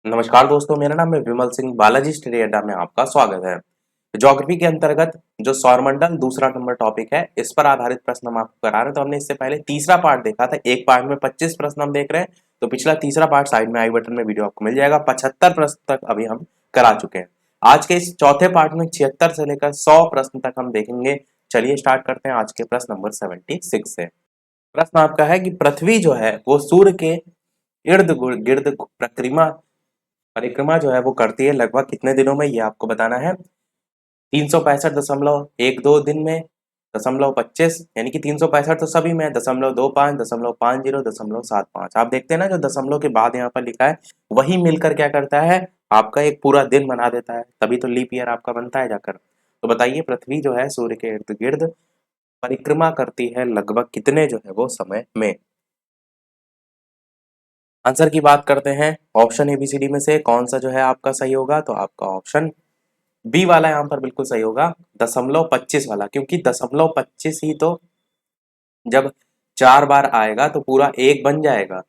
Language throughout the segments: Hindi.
नमस्कार दोस्तों, मेरा नाम है विमल सिंह। बालाजी स्टडी अड्डा में आपका स्वागत है। ज्योग्राफी के अंतर्गत जो सौरमंडल दूसरा नंबर टॉपिक है, इस पर आधारित प्रश्न हम आपको करा रहे हैं। तो हमने इससे पहले तीसरा पार्ट देखा था। एक पार्ट में 25 प्रश्न हम देख रहे हैं, तो पिछला तीसरा पार्ट साइड में आई बटन में वीडियो आपको मिल जाएगा। 75 प्रश्न तक अभी हम करा चुके हैं। आज के इस चौथे पार्ट में 76 से लेकर 100 प्रश्न तक हम देखेंगे। चलिए स्टार्ट करते हैं आज के प्रश्न नंबर 76 से। प्रश्न आपका है कि पृथ्वी जो है वो सूर्य के इर्द गिर्द परिक्रमा परिक्रमा जो है वो करती है लगभग कितने दिनों में, ये आपको बताना है। 365.12 दिन में, 25 यानी कि 365 तो सभी में, 25, 50, 75। आप देखते हैं ना, जो दशमलव के बाद यहाँ पर लिखा है वही मिलकर क्या करता है, आपका एक पूरा दिन बना देता है। तभी तो लीप ईयर आपका बनता है जाकर। तो बताइए, पृथ्वी जो है सूर्य के इर्द गिर्द परिक्रमा करती है लगभग कितने जो है वो समय में। आंसर की बात करते हैं। ऑप्शन एबीसीडी में से कौन सा जो है आपका सही होगा, तो आपका ऑप्शन बी वाला यहाँ पर बिल्कुल सही होगा, 0.25 वाला। क्योंकि 0.25 ही तो जब 4 बार आएगा तो पूरा एक बन जाएगा,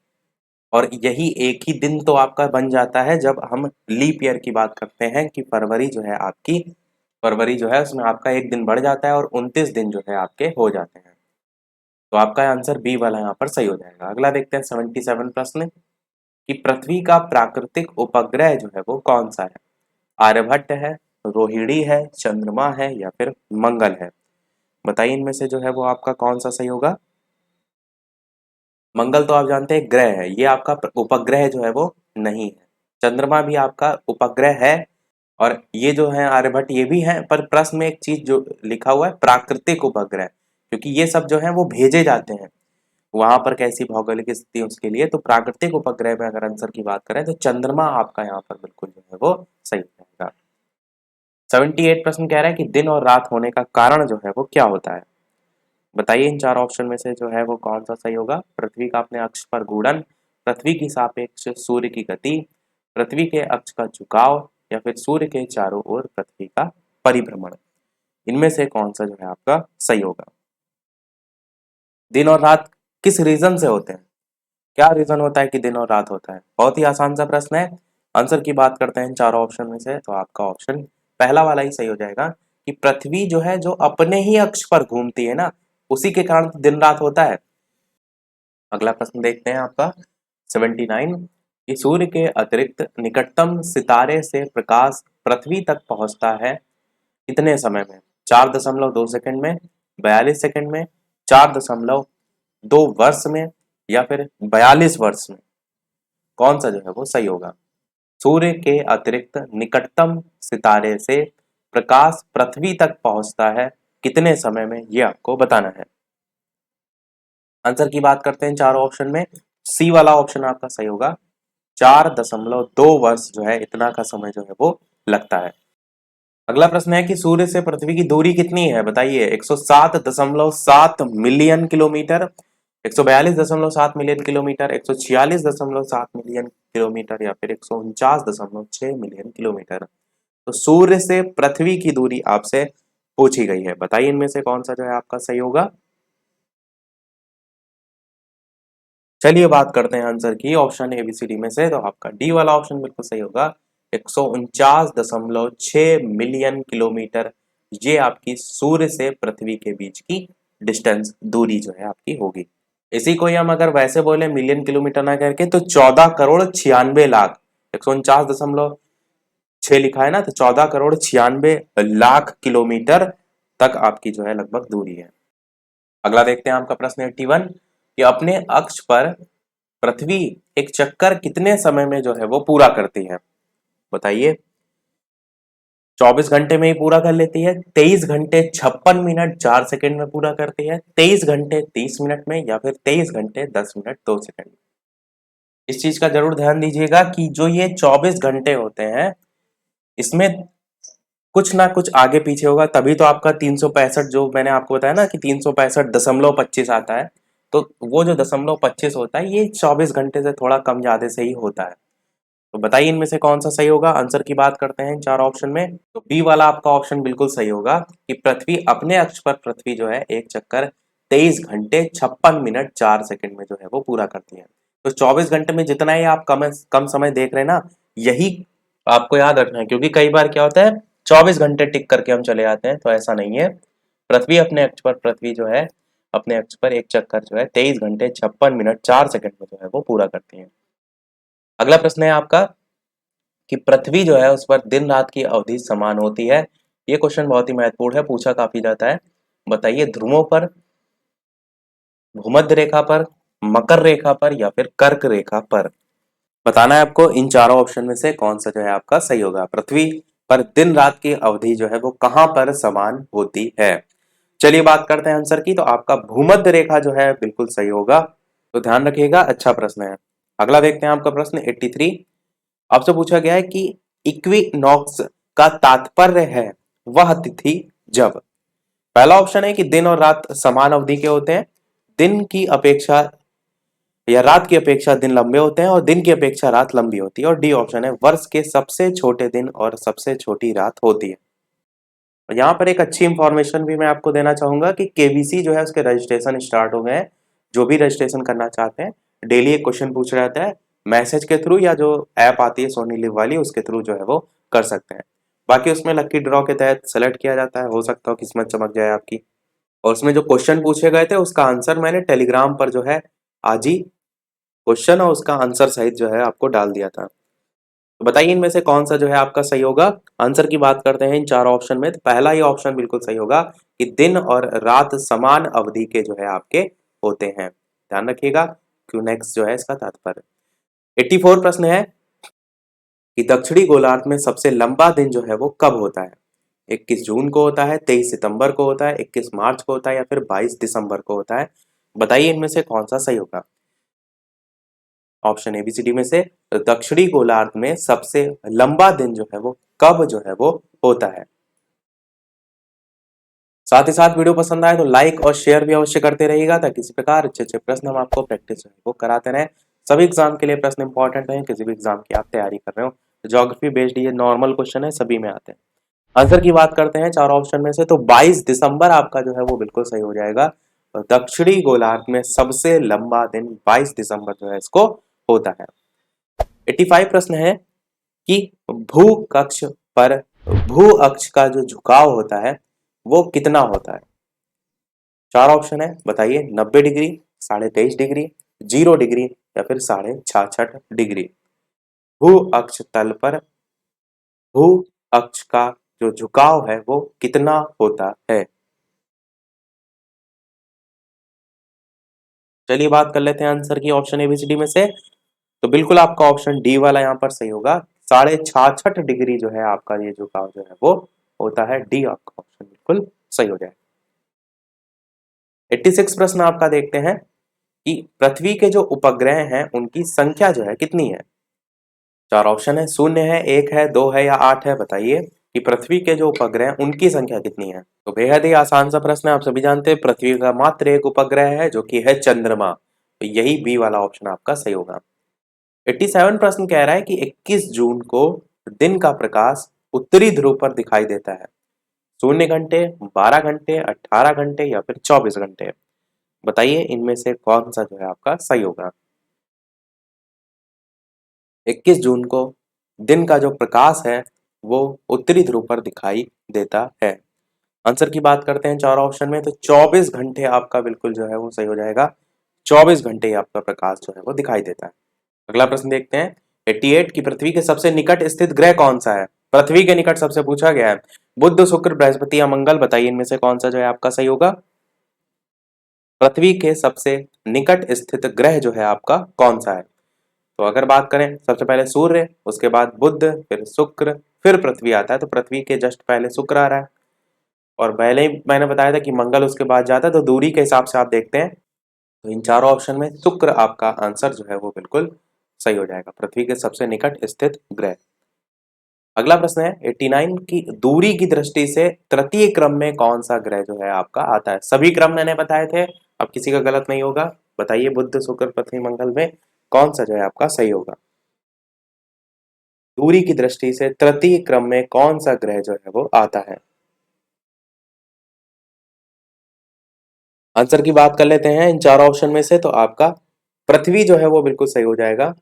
और यही एक ही दिन तो आपका बन जाता है जब हम लीप ईयर की बात करते हैं कि फरवरी जो है आपकी, फरवरी जो है उसमें आपका एक दिन बढ़ जाता है और 29 दिन जो है आपके हो जाते हैं। तो आपका आंसर बी वाला यहाँ पर सही हो जाएगा। अगला देखते हैं 77 प्रश्न कि पृथ्वी का प्राकृतिक उपग्रह जो है वो कौन सा है। आर्यभट्ट है, रोहिणी है, चंद्रमा है, या फिर मंगल है। बताइए इनमें से जो है वो आपका कौन सा सही होगा। मंगल तो आप जानते हैं ग्रह है, ये आपका उपग्रह जो है वो नहीं है। चंद्रमा भी आपका उपग्रह है, और ये जो है आर्यभट्ट ये भी है। पर प्रश्न में एक चीज जो लिखा हुआ है, प्राकृतिक उपग्रह, क्योंकि ये सब जो है वो भेजे जाते हैं वहां पर कैसी भौगोलिक स्थिति है उसके लिए। तो प्राकृतिक उपग्रह में अगर आंसर की बात करें तो चंद्रमा आपका यहाँ पर बिल्कुल जो है वो सही रहेगा। 78 प्रश्न कह रहा है कि दिन और रात होने का कारण जो है वो क्या होता है। बताइए इन चार ऑप्शन में से जो है वो कौन सा सही होगा। पृथ्वी का अपने अक्ष पर घूर्णन, पृथ्वी की सापेक्ष सूर्य की गति, पृथ्वी के अक्ष का झुकाव, या फिर सूर्य के चारों ओर पृथ्वी का परिभ्रमण। इनमें से कौन सा जो है आपका सही होगा। दिन और रात किस रीजन से होते हैं, क्या रीजन होता है कि दिन और रात होता है। बहुत ही आसान सा प्रश्न है। आंसर की बात करते हैं चारों ऑप्शन में से, तो आपका ऑप्शन पहला वाला ही सही हो जाएगा कि पृथ्वी जो है जो अपने ही अक्ष पर घूमती है ना, उसी के कारण तो दिन रात होता है। अगला प्रश्न देखते हैं आपका 79 कि सूर्य के अतिरिक्त निकटतम सितारे से प्रकाश पृथ्वी तक पहुंचता है कितने समय में। 4.2 सेकंड में, 42 सेकंड में, 4.2 वर्ष में, या फिर 42 वर्ष में। कौन सा जो है वो सही होगा। सूर्य के अतिरिक्त निकटतम सितारे से प्रकाश पृथ्वी तक पहुंचता है कितने समय में, ये आपको बताना है। आंसर की बात करते हैं चारों ऑप्शन में। सी वाला ऑप्शन आपका सही होगा, 4.2 वर्ष जो है इतना का समय जो है वो लगता है। अगला प्रश्न है कि सूर्य से पृथ्वी की दूरी कितनी है। बताइए, 107.7 million kilometre, 142.7 million kilometre, 146.7 million kilometre, या फिर 149.6 मिलियन किलोमीटर। तो सूर्य से पृथ्वी की दूरी आपसे पूछी गई है। बताइए इनमें से कौन सा जो है आपका सही होगा। चलिए बात करते हैं आंसर की ऑप्शन एबीसीडी में से, तो आपका डी वाला ऑप्शन बिल्कुल सही होगा, 149.6 मिलियन किलोमीटर। ये आपकी सूर्य से पृथ्वी के बीच की डिस्टेंस, दूरी जो है आपकी होगी। इसी को ही हम अगर वैसे बोले मिलियन किलोमीटर ना करके, तो 14 करोड़ 96 लाख, 149.6 लिखा है ना, तो 14 करोड़ 96 लाख किलोमीटर तक आपकी जो है लगभग दूरी है। अगला देखते हैं आपका प्रश्न 81 कि अपने अक्ष पर पृथ्वी एक चक्कर कितने समय में जो है वो पूरा करती है। बताइए, 24 घंटे में ही पूरा कर लेती है, 23 घंटे 56 मिनट 4 सेकंड में पूरा करती है, 23 घंटे 30 मिनट में, या फिर 23 घंटे 10 मिनट 2 सेकंड। इस चीज का जरूर ध्यान दीजिएगा कि जो ये 24 घंटे होते हैं, इसमें कुछ ना कुछ आगे पीछे होगा, तभी तो आपका 365 जो मैंने आपको बताया ना कि 365.25 आता है। तो वो जो 0.25 होता है, ये 24 घंटे से थोड़ा कम ज्यादा से ही होता है। तो बताइए इनमें से कौन सा सही होगा। आंसर की बात करते हैं चार ऑप्शन में, तो बी वाला आपका ऑप्शन बिल्कुल सही होगा कि पृथ्वी अपने अक्ष पर पृथ्वी जो है एक चक्कर 23 घंटे 56 मिनट 4 सेकंड में जो है वो पूरा करती है। तो 24 घंटे में जितना ही आप कम कम समय देख रहे हैं ना, यही आपको याद रखना है, क्योंकि कई बार क्या होता है 24 घंटे टिक करके हम चले आते हैं, तो ऐसा नहीं है। पृथ्वी जो है अपने अक्ष पर एक चक्कर जो है 23 घंटे 56 मिनट 4 सेकंड में जो है वो पूरा करती है। अगला प्रश्न है आपका कि पृथ्वी जो है उस पर दिन रात की अवधि समान होती है। ये क्वेश्चन बहुत ही महत्वपूर्ण है, पूछा काफी जाता है। बताइए, ध्रुवों पर, भूमध्य रेखा पर, मकर रेखा पर या फिर कर्क रेखा पर। बताना है आपको इन चारों ऑप्शन में से कौन सा जो है आपका सही होगा। पृथ्वी पर दिन रात की अवधि जो है वो कहां पर समान होती है। चलिए बात करते हैं आंसर की। तो आपका भूमध्य रेखा जो है बिल्कुल सही होगा, तो ध्यान रखिएगा, अच्छा प्रश्न है। अगला देखते हैं आपका प्रश्न 83। आपसे पूछा गया है कि इक्विनॉक्स का तात्पर्य है वह तिथि जब। पहला ऑप्शन है कि दिन और रात समान अवधि के होते हैं, दिन की अपेक्षा या रात की अपेक्षा दिन लंबे होते हैं और दिन की अपेक्षा रात लंबी होती है। और डी ऑप्शन है वर्ष के सबसे छोटे दिन और सबसे छोटी रात होती है। और यहाँ पर एक अच्छी इंफॉर्मेशन भी मैं आपको देना चाहूंगा कि केबीसी जो है उसके रजिस्ट्रेशन स्टार्ट हो गए हैं। जो भी रजिस्ट्रेशन करना चाहते हैं, डेली एक क्वेश्चन पूछ रहा था है, मैसेज के थ्रू या जो ऐप आती है सोनी लिव वाली उसके थ्रू जो है वो कर सकते हैं। बाकी उसमें लक्की ड्रॉ के तहत सेलेक्ट किया जाता है, हो सकता हो किस्मत चमक जाए आपकी। और उसमें जो क्वेश्चन पूछे गए थे उसका आंसर मैंने टेलीग्राम पर जो है आज ही क्वेश्चन और उसका आंसर सहित जो है आपको डाल दिया था। तो बताइए इनमें से कौन सा जो है आपका सही होगा। आंसर की बात करते हैं इन चारों ऑप्शन में, तो पहला ही ऑप्शन बिल्कुल सही होगा कि दिन और रात समान अवधि के जो है आपके होते हैं। ध्यान रखिएगा, क्यूनेक्स जो है इसका तात्पर्य। 84 प्रश्न है कि दक्षिणी गोलार्ध में सबसे लंबा दिन जो है वो कब होता है। 21 जून को होता है, 23 सितंबर को होता है, 21 मार्च को होता है या फिर 22 दिसंबर को होता है। बताइए इनमें से कौन सा सही होगा। ऑप्शन एबीसीडी में से दक्षिणी गोलार्ध में सबसे लंबा दिन जो है वो कब जो है वो होता है। साथ ही साथ वीडियो पसंद आए तो लाइक और शेयर भी अवश्य करते रहिएगा, ताकि इसी प्रकार अच्छे अच्छे प्रश्न हम आपको प्रैक्टिस जो है वो कराते रहें। सभी एग्जाम के लिए प्रश्न इंपॉर्टेंट है, किसी भी एग्जाम की आप तैयारी कर रहे हो। ज्योग्राफी बेस्ड ये नॉर्मल क्वेश्चन है, सभी में आते हैं। आंसर की बात करते हैं चार ऑप्शन में से, तो 22 दिसंबर आपका जो है वो बिल्कुल सही हो जाएगा। तो दक्षिणी गोलार्ध में सबसे लंबा दिन 22 दिसंबर जो है इसको होता है। 85 प्रश्न है कि भू कक्ष पर भू अक्ष का जो झुकाव होता है वो कितना होता है। चार ऑप्शन है, बताइए। 90 डिग्री, 23.5 डिग्री, 0 डिग्री या फिर 66.5 डिग्री। भू अक्ष तल पर भू अक्ष का जो झुकाव है वो कितना होता है। चलिए बात कर लेते हैं आंसर की ऑप्शन एबीसीडी में से। तो बिल्कुल आपका ऑप्शन डी वाला यहाँ पर सही होगा। 66.5 डिग्री जो है आपका ये झुकाव जो है वो होता है। डी आपका ऑप्शन बिल्कुल सही हो जाएगा। 86 प्रश्न आपका देखते हैं कि पृथ्वी के जो उपग्रह हैं उनकी संख्या जो है कितनी है। चार ऑप्शन है, शून्य है, एक है, दो है या 8 है। बताइए कि पृथ्वी के जो उपग्रह हैं उनकी संख्या कितनी है। तो बेहद ही आसान सा प्रश्न है, आप सभी जानते हैं पृथ्वी का मात्र एक उपग्रह है जो कि है चंद्रमा। तो यही बी वाला ऑप्शन आपका सही होगा। 87 प्रश्न कह रहा है कि 21 जून को दिन का प्रकाश उत्तरी ध्रुव पर दिखाई देता है। 0 घंटे, 12 घंटे, 18 घंटे या फिर 24 घंटे। बताइए इनमें से कौन सा जो है आपका सही होगा। 21 जून को दिन का जो प्रकाश है वो उत्तरी ध्रुव पर दिखाई देता है। आंसर की बात करते हैं चार ऑप्शन में, तो 24 घंटे आपका बिल्कुल जो है वो सही हो जाएगा। 24 घंटे आपका प्रकाश जो है वो दिखाई देता है। अगला प्रश्न देखते हैं 88 की पृथ्वी के सबसे निकट स्थित ग्रह कौन सा है। पृथ्वी के निकट सबसे पूछा गया है, बुध, शुक्र, बृहस्पति या मंगल। बताइए इनमें से कौन सा जो है आपका सही होगा। पृथ्वी के सबसे निकट स्थित ग्रह जो है आपका कौन सा है। तो अगर बात करें, सबसे पहले सूर्य, उसके बाद बुध, फिर शुक्र, फिर पृथ्वी आता है। तो पृथ्वी के जस्ट पहले शुक्र आ रहा है, और पहले ही मैंने बताया था कि मंगल उसके बाद जाता है। तो दूरी के हिसाब से आप देखते हैं, तो इन चारों ऑप्शन में शुक्र आपका आंसर जो है वो बिल्कुल सही हो जाएगा, पृथ्वी के सबसे निकट स्थित ग्रह। अगला प्रश्न है 89 की दूरी की दृष्टि से तृतीय क्रम में कौन सा ग्रह जो है आपका आता है। सभी क्रम मैंने बताए थे, अब किसी का गलत नहीं होगा। बताइए बुध, शुक्र, पृथ्वी, मंगल में कौन सा जो है आपका सही होगा। दूरी की दृष्टि से तृतीय क्रम में कौन सा ग्रह जो है वो आता है। आंसर की बात कर लेते हैं इन चारों ऑप्शन में से, तो आपका पृथ्वी जो है वो बिल्कुल सही हो जाएगा।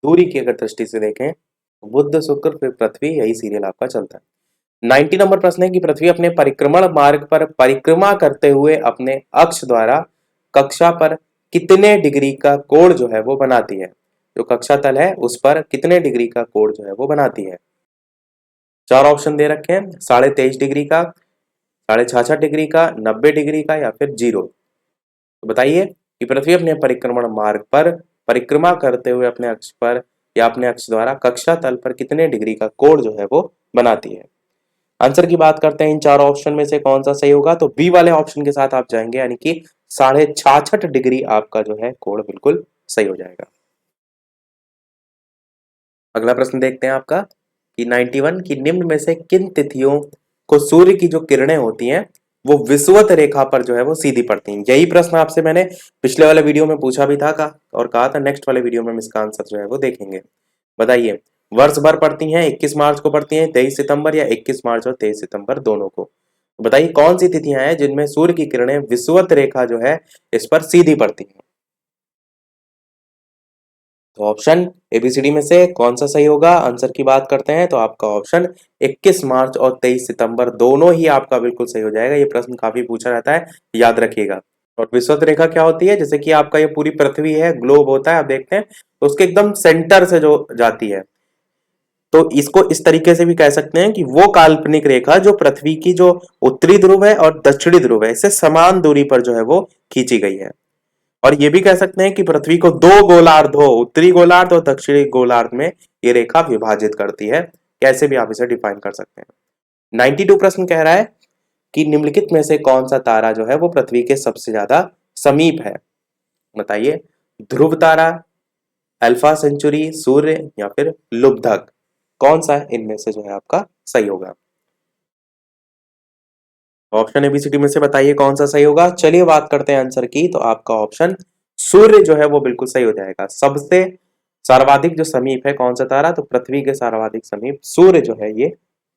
दूरी की अगर दृष्टि से देखें बुध शुक्र फिर पृथ्वी, यही सीरियल आपका चलता है। 90 नंबर प्रश्न है कि पृथ्वी अपने परिक्रमण मार्ग पर परिक्रमा करते हुए अपने अक्ष द्वारा कक्षा पर कितने डिग्री का कोण जो है वो बनाती है। जो कक्षा तल है उस पर कितने डिग्री का कोण जो है वो बनाती है। चार ऑप्शन दे रखे हैं, 23.5 डिग्री का, 66.5 डिग्री का, 90 डिग्री का या फिर 0। तो बताइए कि पृथ्वी अपने परिक्रमण मार्ग पर परिक्रमा करते हुए अपने अक्ष पर या अपने अक्ष द्वारा कक्षा तल पर कितने डिग्री का कोण जो है वो बनाती है। आंसर की बात करते हैं, इन चारों ऑप्शन में से कौन सा सही होगा, तो बी वाले ऑप्शन के साथ आप जाएंगे, यानी कि 66.5 डिग्री आपका जो है कोण बिल्कुल सही हो जाएगा। अगला प्रश्न देखते हैं आपका कि 91 की निम्न में से किन तिथियों को सूर्य की जो किरणें होती हैं वो विषुवत रेखा पर जो है वो सीधी पड़ती हैं। यही प्रश्न आपसे मैंने पिछले वाले वीडियो में पूछा भी था और कहा था नेक्स्ट वाले वीडियो में हम इसका आंसर जो है वो देखेंगे। बताइए, वर्ष भर पड़ती हैं, 21 मार्च को पड़ती हैं, 23 सितंबर, या 21 मार्च और 23 सितंबर दोनों को। तो बताइए कौन सी तिथियां हैं जिनमें सूर्य की किरणें विषुवत रेखा जो है इस पर सीधी पड़ती हैं। तो ऑप्शन एबीसीडी में से कौन सा सही होगा, आंसर की बात करते हैं तो आपका ऑप्शन 21 मार्च और 23 सितंबर दोनों ही आपका बिल्कुल सही हो जाएगा। ये प्रश्न काफी पूछा जाता है, याद रखिएगा। और विषुवत रेखा क्या होती है, जैसे कि आपका ये पूरी पृथ्वी है, ग्लोब होता है, आप देखते हैं तो उसके एकदम सेंटर से जो जाती है, तो इसको इस तरीके से भी कह सकते हैं कि वो काल्पनिक रेखा जो पृथ्वी की जो उत्तरी ध्रुव है और दक्षिणी ध्रुव है इससे समान दूरी पर जो है वो खींची गई है। और ये भी कह सकते हैं कि पृथ्वी को दो गोलार्धों, उत्तरी गोलार्ध और दक्षिणी गोलार्ध में ये रेखा विभाजित करती है। कैसे भी आप इसे डिफाइन कर सकते हैं। 92 प्रश्न कह रहा है कि निम्नलिखित में से कौन सा तारा जो है वो पृथ्वी के सबसे ज्यादा समीप है। बताइए, ध्रुव तारा, अल्फा सेंचुरी, सूर्य या फिर लुब्धक, कौन सा इनमें से जो है आपका सही होगा। ऑप्शन एबीसीडी में से बताइए कौन सा सही होगा। चलिए बात करते हैं आंसर की, तो आपका ऑप्शन सूर्य जो है वो बिल्कुल सही हो जाएगा। सबसे सर्वाधिक जो समीप है कौन सा तारा, तो पृथ्वी के सर्वाधिक समीप सूर्य जो है ये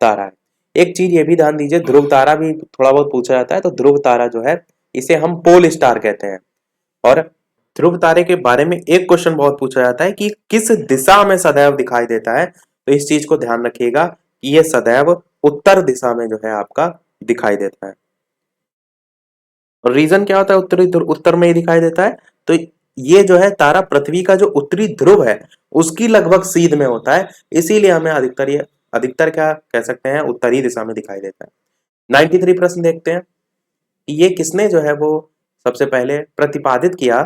तारा है। एक चीज ये भी ध्यान दीजिए, ध्रुव तारा भी थोड़ा बहुत पूछा जाता है, तो ध्रुव तारा जो है इसे हम पोल स्टार कहते हैं। और ध्रुव तारे के बारे में एक क्वेश्चन बहुत पूछा जाता है कि किस दिशा में सदैव दिखाई देता है, तो इस चीज को ध्यान रखिएगा कि यह सदैव उत्तर दिशा में जो है आपका दिखाई देता है। और रीजन क्या होता है उत्तर में ही दिखाई देता है, तो ये जो है तारा पृथ्वी का जो उत्तरी ध्रुव है उसकी लगभग सीध में होता है, इसीलिए हमें अधिकतर क्या कह सकते हैं, उत्तरी दिशा में दिखाई देता है। 93 प्रश्न देखते हैं कि ये किसने जो है वो सबसे पहले प्रतिपादित किया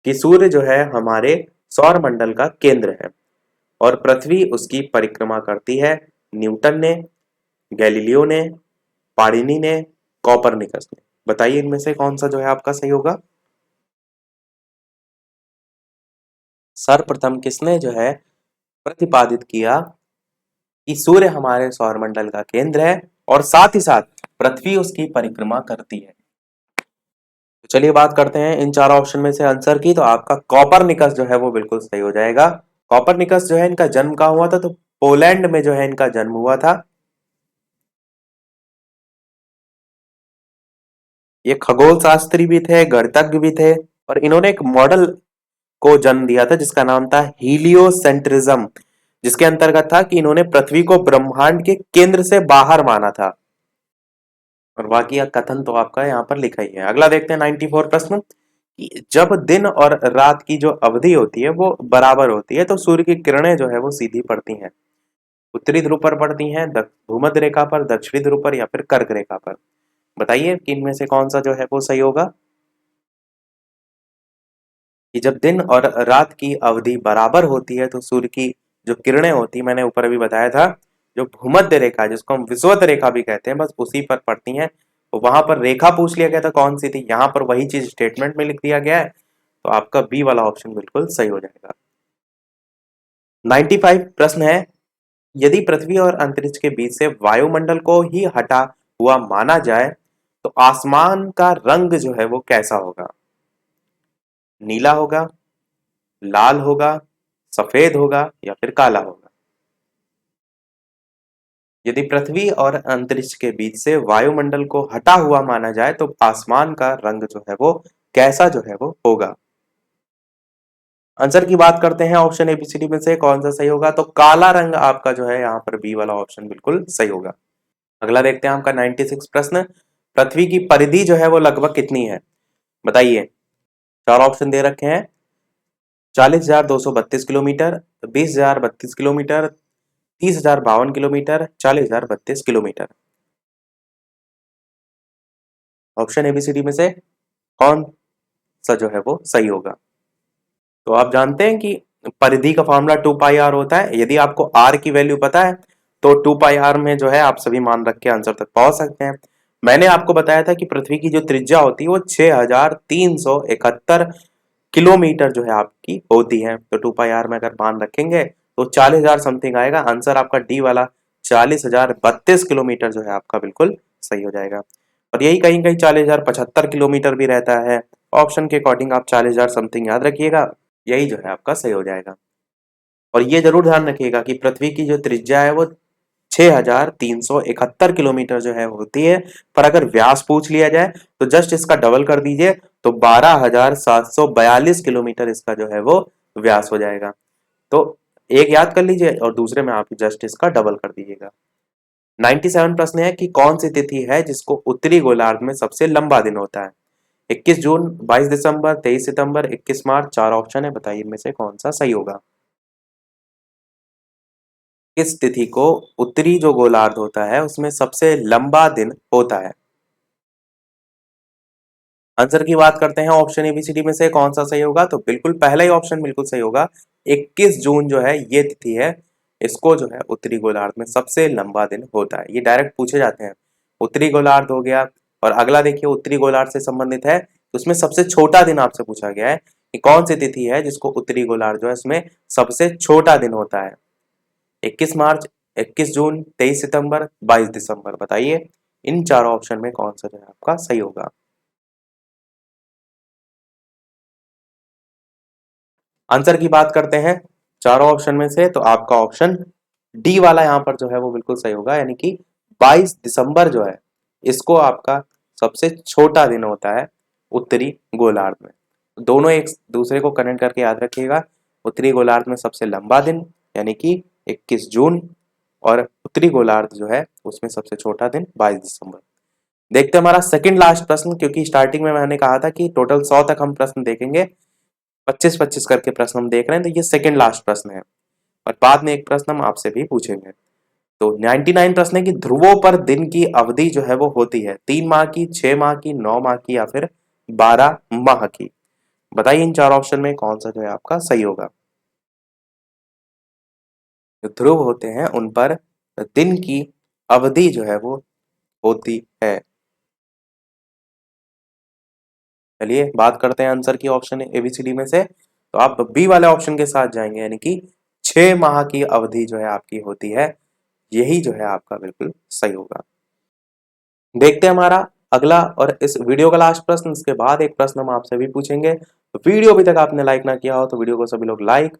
कि सूर्य जो है हमारे सौर मंडल का केंद्र है और पृथ्वी उसकी परिक्रमा करती है। न्यूटन ने, गैलीलियो ने, पाणिनि ने, कॉपरनिकस ने। बताइए इनमें से कौन सा जो है आपका सही होगा। सर्वप्रथम किसने जो है प्रतिपादित किया कि सूर्य हमारे सौरमंडल का केंद्र है और साथ ही साथ पृथ्वी उसकी परिक्रमा करती है। तो चलिए बात करते हैं इन चार ऑप्शन में से आंसर की, तो आपका कॉपरनिकस जो है वो बिल्कुल सही हो जाएगा। कॉपरनिकस जो है इनका जन्म कहाँ हुआ था, तो पोलैंड में जो है इनका जन्म हुआ था। ये खगोल शास्त्री भी थे, गणितज्ञ भी थे, और इन्होंने एक मॉडल को जन्म दिया था जिसका नाम था हीलियोसेंट्रिज्म, जिसके अंतर्गत था कि इन्होंने पृथ्वी को ब्रह्मांड के केंद्र से बाहर माना था। और बाकी का कथन तो आपका यहाँ पर लिखा ही है। अगला देखते हैं 94 प्रश्न कि जब दिन और रात की जो अवधि होती है वो बराबर होती है तो सूर्य की किरणें जो है वो सीधी पड़ती हैं। उत्तरी ध्रुव पर पड़ती हैं, भूमध्य रेखा पर, दक्षिणी ध्रुव पर या फिर कर्क रेखा पर। बताइए कि इनमें से कौन सा जो है वो सही होगा। कि जब दिन और रात की अवधि बराबर होती है तो सूर्य की जो किरणें होती है, मैंने ऊपर अभी बताया था, जो भूमध्य रेखा जिसको हम विषुवत रेखा भी कहते हैं, बस उसी पर पड़ती हैं। तो वहां पर रेखा पूछ लिया गया था कौन सी थी, यहाँ पर वही चीज स्टेटमेंट में लिख दिया गया है, तो आपका बी वाला ऑप्शन बिल्कुल सही हो जाएगा। 95 प्रश्न है, यदि पृथ्वी और अंतरिक्ष के बीच से वायुमंडल को ही हटा हुआ माना जाए तो आसमान का रंग जो है वो कैसा होगा। नीला होगा, लाल होगा, सफेद होगा या फिर काला होगा। यदि पृथ्वी और अंतरिक्ष के बीच से वायुमंडल को हटा हुआ माना जाए तो आसमान का रंग जो है वो कैसा जो है वो होगा। आंसर की बात करते हैं ऑप्शन एबीसीडी में से कौन सा सही होगा, तो काला रंग आपका जो है यहाँ पर बी वाला ऑप्शन बिल्कुल सही होगा। अगला देखते हैं आपका 96 प्रश्न, पृथ्वी की परिधि जो है वो लगभग कितनी है, बताइए। चार ऑप्शन दे रखे हैं, 40,232 kilometre, 20,032 kilometre, 30,052 kilometre, 40,032 kilometre. Option A B C D में से कौन सा जो है वो सही होगा। तो आप जानते हैं कि परिधि का फॉर्मूला 2 पाई आर होता है। यदि आपको आर की वैल्यू पता है तो 2 पाई आर में जो है आप सभी मान रख के आंसर तक पहुंच सकते हैं। मैंने आपको बताया था कि पृथ्वी की जो त्रिज्या होती है वो 6,371 किलोमीटर जो है आपकी होती है। तो 2 पाई आर में अगर मान रखेंगे तो 40,000 समथिंग आएगा। आंसर आपका डी वाला 40,032 किलोमीटर जो है आपका बिल्कुल सही हो जाएगा। और यही कहीं कहीं 40,075 किलोमीटर भी रहता है। ऑप्शन के अकॉर्डिंग आप 40,000 समथिंग याद रखिएगा, यही जो है आपका सही हो जाएगा। और ये जरूर ध्यान रखिएगा कि पृथ्वी की जो त्रिज्या है वो 6,371 किलोमीटर जो है होती है, पर अगर व्यास पूछ लिया जाए तो जस्ट इसका डबल कर दीजिए तो 12,742 किलोमीटर इसका जो है वो व्यास हो जाएगा। तो एक याद कर लीजिए और दूसरे में आप जस्ट इसका डबल कर दीजिएगा। 97 प्रश्न है कि कौन सी तिथि है जिसको उत्तरी गोलार्ध में सबसे लंबा दिन होता है। 21 जून, 22 दिसंबर, 23 सितंबर, 21 मार्च। चार ऑप्शन है, बताइए इनमें से कौन सा सही होगा। किस तिथि को उत्तरी जो गोलार्ध होता है उसमें सबसे लंबा दिन होता है। आंसर की बात करते हैं ऑप्शन एबीसीडी में से कौन सा सही होगा, तो बिल्कुल पहला ही ऑप्शन बिल्कुल सही होगा। 21 जून जो है ये तिथि है, इसको जो है उत्तरी गोलार्ध में सबसे लंबा दिन होता है। ये डायरेक्ट पूछे जाते हैं। उत्तरी गोलार्ध हो गया, और अगला देखिए उत्तरी गोलार्ध से संबंधित है, उसमें सबसे छोटा दिन आपसे पूछा गया है कि कौन सी तिथि है जिसको उत्तरी गोलार्ध जो है इसमें सबसे छोटा दिन होता है। 21 मार्च, 21 जून, 23 सितंबर, 22 दिसंबर। बताइए इन चारों ऑप्शन में कौन सा जो है आपका सही होगा। आंसर की बात करते हैं चारों ऑप्शन में से, तो आपका ऑप्शन डी वाला यहां पर जो है वो बिल्कुल सही होगा, यानी कि 22 दिसंबर जो है इसको आपका सबसे छोटा दिन होता है उत्तरी गोलार्ध में। दोनों एक दूसरे को कनेक्ट करके याद रखिएगा। उत्तरी गोलार्ध में सबसे लंबा दिन यानी कि 21 जून, और उत्तरी गोलार्ध जो है उसमें सबसे छोटा दिन 22 दिसंबर। देखते हैं हमारा सेकंड लास्ट प्रश्न, क्योंकि स्टार्टिंग में मैंने कहा था कि टोटल 100 तक हम प्रश्न देखेंगे, 25-25 करके प्रश्न हम देख रहे हैं, तो ये सेकंड लास्ट प्रश्न है और बाद में एक प्रश्न हम आपसे भी पूछेंगे। तो 99 प्रश्न है कि ध्रुवों पर दिन की अवधि जो है वो होती है 3 माह की, 6 माह की, 9 माह की या फिर 12 माह की। बताइए इन चार ऑप्शन में कौन सा जो है आपका सही होगा। जो ध्रुव होते हैं उन पर दिन की अवधि जो है वो होती है। चलिए बात करते हैं आंसर की ऑप्शन एबीसीडी में से, तो आप बी वाले ऑप्शन के साथ जाएंगे, यानी कि 6 माह की अवधि जो है आपकी होती है, यही जो है आपका बिल्कुल सही होगा। देखते हैं हमारा अगला और इस वीडियो का लास्ट प्रश्न, इसके बाद एक प्रश्न हम आपसे भी पूछेंगे। तो वीडियो अभी तक आपने लाइक ना किया हो तो वीडियो को सभी लोग लाइक,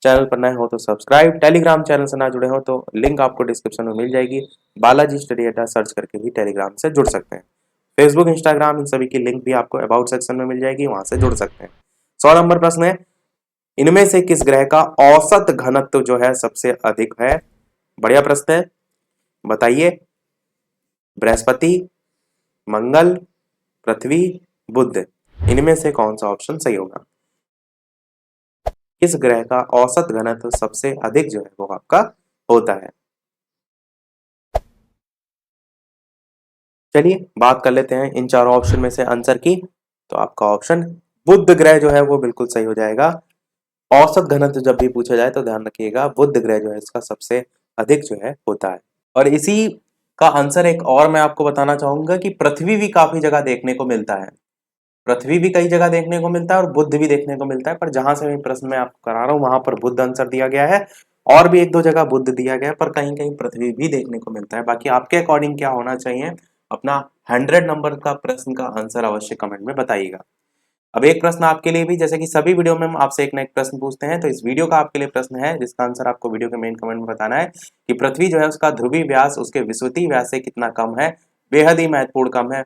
चैनल पर नए हो तो सब्सक्राइब, टेलीग्राम चैनल से ना जुड़े हो तो लिंक आपको डिस्क्रिप्शन में मिल जाएगी। बालाजी स्टडी अड्डा सर्च करके भी टेलीग्राम से जुड़ सकते हैं। फेसबुक, इंस्टाग्राम, इन सभी की लिंक भी आपको अबाउट सेक्शन में मिल जाएगी, वहां से जुड़ सकते हैं। 100 नंबर प्रश्न है, इनमें से किस ग्रह का औसत घनत्व जो है सबसे अधिक है। बढ़िया प्रश्न है, बताइए। बृहस्पति, मंगल, पृथ्वी, बुध, इनमें से कौन सा ऑप्शन सही होगा। किस ग्रह का औसत घनत्व सबसे अधिक जो है वो आपका होता है। चलिए बात कर लेते हैं इन चारों ऑप्शन में से आंसर की, तो आपका ऑप्शन बुध ग्रह जो है वो बिल्कुल सही हो जाएगा। औसत घनत्व जब भी पूछा जाए तो ध्यान रखिएगा बुध ग्रह जो है इसका सबसे अधिक जो है होता है। और इसी का आंसर एक और मैं आपको बताना चाहूंगा कि पृथ्वी भी काफी जगह देखने को मिलता है। पृथ्वी भी कई जगह देखने को मिलता है और बुध भी देखने को मिलता है, पर जहां से मैं प्रश्न में आपको करा रहा हूं वहां पर बुध आंसर दिया गया है। और भी एक दो जगह बुध दिया गया है, पर कहीं कहीं पृथ्वी भी देखने को मिलता है। बाकी आपके अकॉर्डिंग क्या होना चाहिए, अपना 100 नंबर का प्रश्न का आंसर अवश्य कमेंट में बताइएगा। अब एक प्रश्न आपके लिए भी, जैसे कि सभी वीडियो में हम आपसे एक ना एक प्रश्न पूछते हैं, तो इस वीडियो का आपके लिए प्रश्न है जिसका आंसर आपको वीडियो के मेन कमेंट में बताना है कि पृथ्वी जो है उसका ध्रुवीय व्यास उसके विषुवतीय व्यास से कितना कम है, बेहद ही महत्वपूर्ण कम है।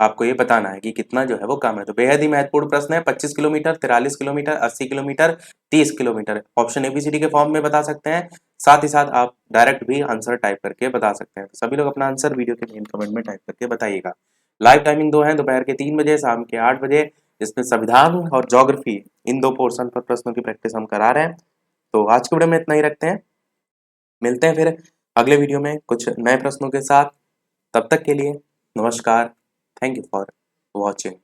आपको ये बताना है कि कितना जो है वो कम है। तो बेहद ही महत्वपूर्ण प्रश्न है। 25 kilometre, 43 kilometre, 80 kilometre, 30 kilometre. Option A B C D के फॉर्म में बता सकते हैं, साथ ही साथ आप डायरेक्ट भी आंसर टाइप करके बता सकते हैं। तो सभी लोग अपना आंसर वीडियो के मेन कमेंट में टाइप करके बताइएगा। लाइव टाइमिंग 2 है, दोपहर के 3 बजे, शाम के 8 बजे। इसमें संविधान और ज्योग्राफी इन 2 पोर्शन पर प्रश्नों की प्रैक्टिस हम करा रहे हैं। तो आज के वीडियो में इतना ही रखते हैं, मिलते हैं फिर अगले वीडियो में कुछ नए प्रश्नों के साथ। तब तक के लिए नमस्कार। Thank you for watching.